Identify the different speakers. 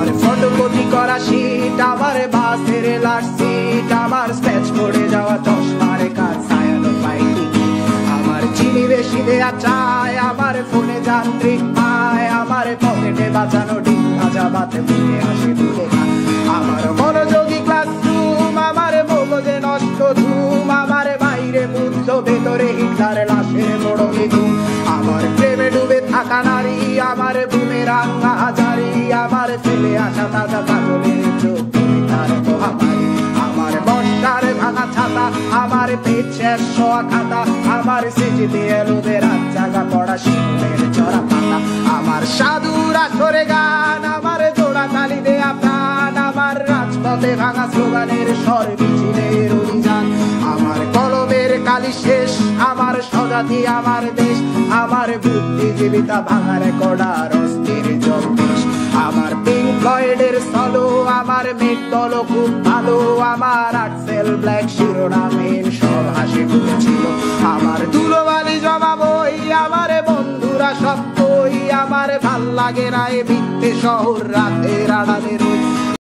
Speaker 1: আমার ফটোকপি করা শীট, আমার বাসের লাস্ট সিট, আমার স্ক্র্যাচ পড়ে যাওয়া চশমার কাজ ছায়ানো পাইনি, আমার চিনি বেশি দেয়া চায়, আমার ফোনে যান্ত্রিক পায়, আমার পকেটে বাঁচানো ডিম ভাজা ভাতে বুকে হাসি তুলে না, আমার মনোযোগী ক্লাসরুম, আমার মগজে নষ্ট ধুম, আমার বাইরে বুদ্ধ ভেতরে হিটলার লাশের বড় ঘুম, আমার প্রেমে ডুবে থাকা নারী, আমার বুমেরাং হাজারি, আমার ফেলে আসা তাজা কাজলের চোখ তার মহামারী, আমার বর্ষার ভাঙা ছাতা, আমার পেট শেষ হওয়া খাতা, আমার স্মৃতিতে এলোদের রাত জাগা পড়া শিশুদের চড়া পাতা, আমার সাধুর আসরে গান, আমার জোড়া তালি দেয়া প্রাণ, আমার রাজপথে ভাঙা স্লোগানের স্বর মিছিলের অভিযান, আমার কলমের কালি শেষ, আমার স্বজাতি আমার দেশ, আমার বুদ্ধিজীবিতা ভাঙার কড়ার অস্থির জলদেশ, আমার পিঙ্ক ফ্লয়েডের সলো, আমার মেঘ দল খুব ভালো, আমার আর্টসেল ব্ল্যাক শিরোনামের সব হাসি খুলেছিল, আমার ধুলোবালি জমা বই, আমার বন্ধুরা সব কই, আমার ভাল লাগে না এ মিথ্যে শহর রাতের আড়ালে রই,